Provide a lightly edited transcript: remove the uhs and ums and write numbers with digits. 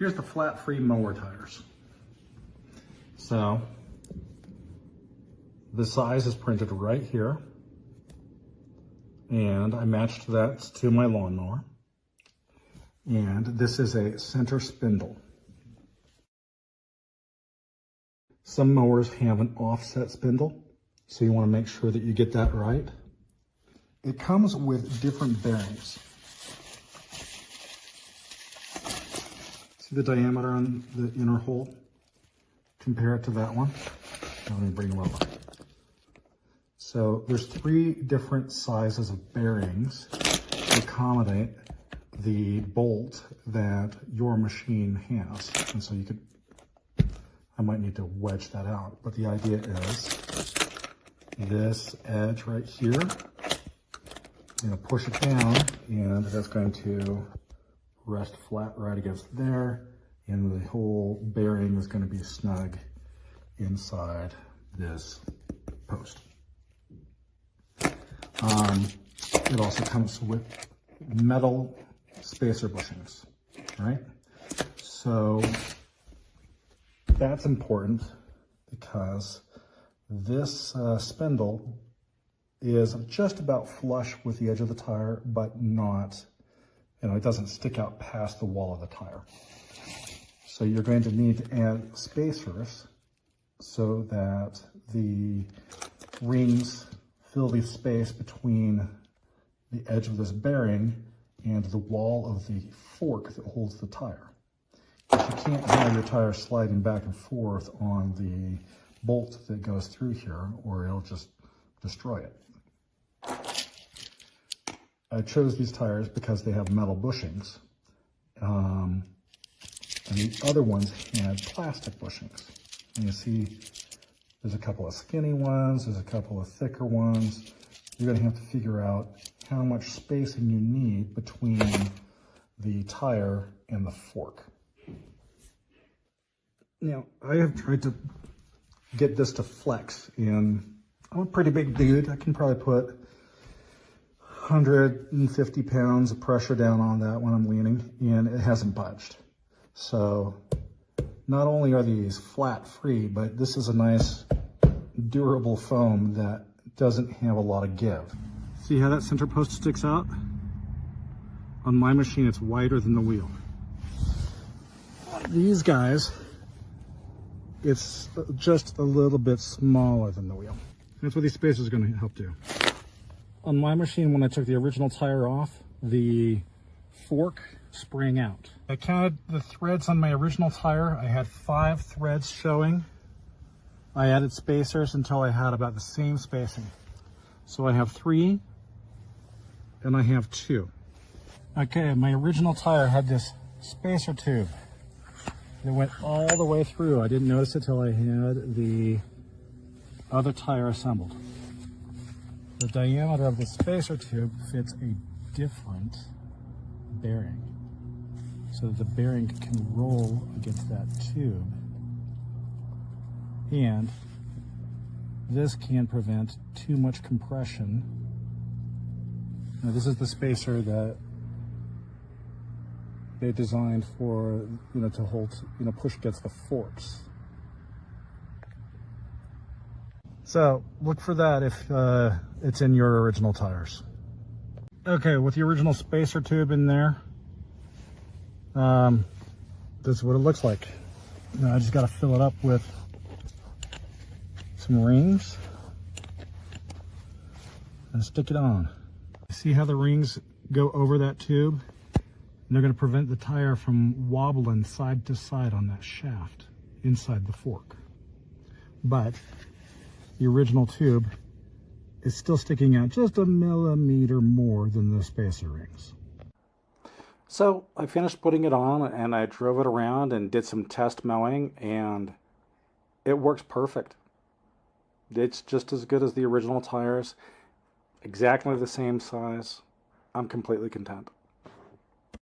Here's the flat-free mower tires. So the size is printed right here, and I matched that to my lawnmower. And this is a center spindle. Some mowers have an offset spindle, so you want to make sure that you get that right. It comes with different bearings. See the diameter on the inner hole? Compare it to that one. Let me bring them over. So there's 3 different sizes of bearings to accommodate the bolt that your machine has. And so you could, I might need to wedge that out, but the idea is this edge right here, push it down, and that's going to rest flat right against there, and the whole bearing is going to be snug inside this post. It also comes with metal spacer bushings, right? So that's important because this spindle is just about flush with the edge of the tire, but not, it doesn't stick out past the wall of the tire. So you're going to need to add spacers so that the rings fill the space between the edge of this bearing and the wall of the fork that holds the tire. Because you can't have your tire sliding back and forth on the bolt that goes through here, or it'll just destroy it. I chose these tires because they have metal bushings, and the other ones had plastic bushings. And you see there's a couple of skinny ones, there's a couple of thicker ones. You're going to have to figure out how much spacing you need between the tire and the fork. Now, I have tried to get this to flex, and I'm a pretty big dude. I can probably put 150 pounds of pressure down on that when I'm leaning, and it hasn't budged. So not only are these flat free, but this is a nice durable foam that doesn't have a lot of give. See how that center post sticks out? On my machine, it's wider than the wheel. These guys, it's just a little bit smaller than the wheel. That's what these spacers are going to help do. On my machine, when I took the original tire off, the fork sprang out. I counted the threads on my original tire. I had 5 threads showing. I added spacers until I had about the same spacing. So I have 3 and I have 2. Okay, my original tire had this spacer tube that went all the way through. I didn't notice it till I had the other tire assembled. The diameter of the spacer tube fits a different bearing, so that the bearing can roll against that tube, and this can prevent too much compression. Now, this is the spacer that they designed for, to hold, push against the forks. So look for that if it's in your original tires. Okay, with the original spacer tube in there, this is what it looks like. Now I just got to fill it up with some rings and stick it on. See how the rings go over that tube? And they're going to prevent the tire from wobbling side to side on that shaft inside the fork. But the original tube is still sticking out just a millimeter more than the spacer rings. So I finished putting it on and I drove it around and did some test mowing, and it works perfect. It's just as good as the original tires, exactly the same size. I'm completely content.